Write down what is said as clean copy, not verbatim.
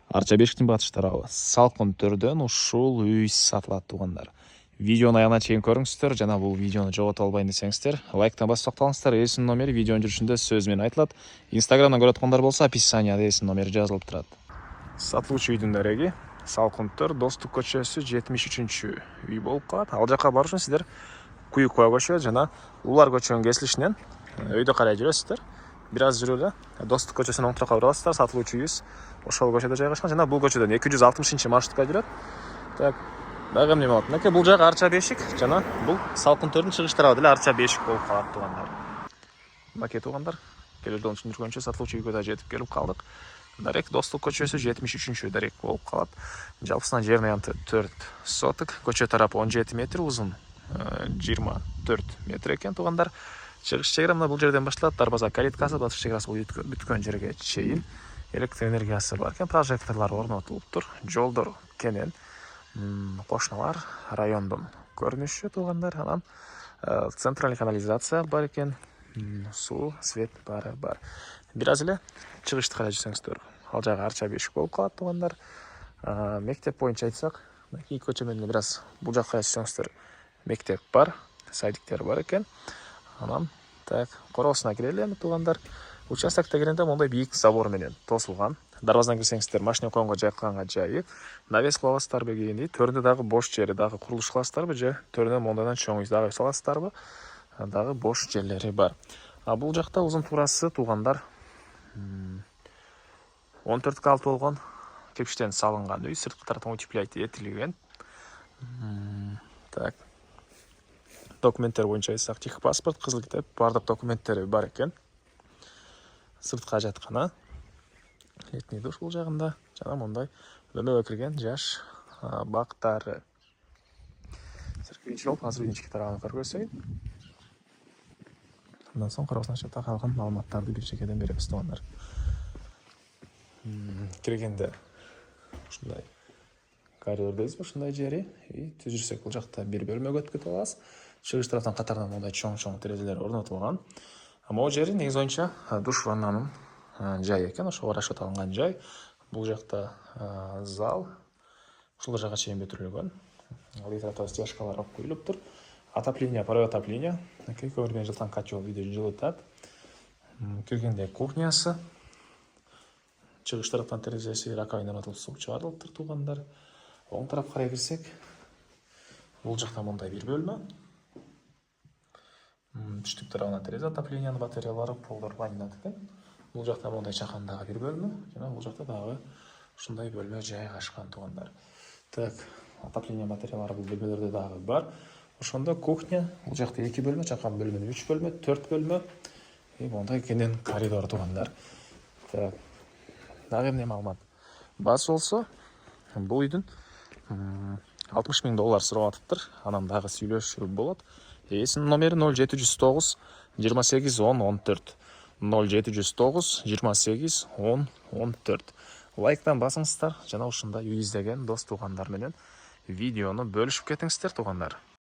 Арча Бешиктин батыш тарабы. Салкын түрдөн ушул үй сатылат туугандар. Видеону аягына чейин көрүңүздөр жана бул видеону жогото албайын десеңиздер, лайктан басып токтолуңуздар. Эсинин номери видеонун жүрүшүндө сөз менен айтылат. Инстаграмдан көрөт аткандар болсо, описанияда эсинин номери жазылып турат. Сатылуучу үйдүн дареги Салкын төр Достук көчөсү 73 үй болуп калат. Ал жака баруу үчүн сиздер Куюкова көчө жана Улар көчөнүн кесилишинен өйдө карай жүрөсүздөр. Бир аз жүрүп Достук көчөсүнүн оң тарапка барасыздар. Сатылуучу үйүбүз ошол көчөдө жайгашкан жана бул көчөдөн 260-маршрутка жүрөт. Так, дагы эмне болот? Мынакей бул жак Арча Бешик жана бул Салкын төрдүн чыгыш тарабы деле Арча Бешик болуп калат туугандар. Мынакей туугандар, келерден түшүндүргөнчө сатылуучу үйгө да жетип келип калдык. Дарек Достук көчөсү 73 дарек болуп калат. Жалпысынан жерин аянты 4 соток, көчө тарапы 17 метр, узун 24 метр экен туугандар. Чыгыш чегара мына бул жерден башталат. Дарбаза калиткасы, батыш чегарасы бүткөн жерге чейин электр энергиясы бар экен, прожекторлор орнотулуптур. Жолдор кенен, кошуналар, райондун көрүнүшү туугандар. Анан центральный канализация бар экен, суу, свет бар. Бир аз эле чыгышты карай жүрсөңүздөр, ал жагы Арча Бешик болуп калат туугандар. Мектеп боюнча айтсак, эки көчө менен бир аз бул жакка карай жүрсөңүздөр, мектеп бар, садиктер бар экен. Анан так, короосуна кирели эми туугандар. Участокто киргенде мондай бийик забор менен тосулган. Дарбазадан кирсеңиздер, машина койгонго жайкалганга жайы. Навес кылабыздарбы кийинди, төрүндө дагы бош жери, дагы курулуш кыласыздарбы же төрүнөн мондайдан чоң үй дагы саласыздарбы? Дагы бош жерлери бар. Бул жакта узун туурасы туугандар 14 алты болгон кепиштен салынган үй, сырткы тараптан утепляйт этилген. Так. Документтер боюнча айтсак, техпаспорт, кызыл китеп, бардык документтери бар экен. Сыртка жаткана, летний душ бул жагында жана мондай бөлмөгө кирген жаш бактары. Биринчи жолу азыр үйдүн ички тарабын көргөзөйүн. Андан соң короосуна чыкта калган маалыматтарды бир чекеден беребиз туугандар. Киргенде ушундай коридордойбуз, ушундай жери. Түз жүрсөк бул жакта бир бөлмөгө өтүп кете алабыз. Чыгыш тараптан катарынан мондай чоң терезелер орнотулган. Могу жери негизи боюнча душ ваннанын жайы экен, ошого расчет алынган жай. Бул жакта зал, ушул жака чейин бүтүрүлгөн. Ал тарапта стяжкалар алып коюлуптур. Отопление, паровой отопление. Көмүр менен жылтан котел үйдө жылытат. Киргенде кухнясы. Чыгыш тараптан терезеси, раковинадан отулуп суу чыгарылыптыр туугандар. Оң тарапка карай кирсек, бул жакта мондай бир бөлмө. Түштүк тарабынан терезе, отоплениянын батареялары, полдор ламинат экен. Бул жакта мондай чакан дагы бир бөлмө, жана бул жакта дагы ушундай бөлмө жайгашкан туугандар. Так, отопление батареялары бул бөлмөлөрдө дагы бар. Ошондо кухня, бул жакта 2 бөлмө, чакан бөлмөнү 3 бөлмө, 4 бөлмө. Мондай кенен коридор туугандар. Так, дагы эмне маалымат? Бас болсо, бул үйдүн $60,000 сурап атыптыр. Анан дагы сүйлөшүү болот. Эсинин номери 0709 28 10 14. 0709 28 10 14. Лайктан басыңыздар жана ушундай үй издеген дос туугандар менен видеону бөлүшүп кетиңиздер туугандар.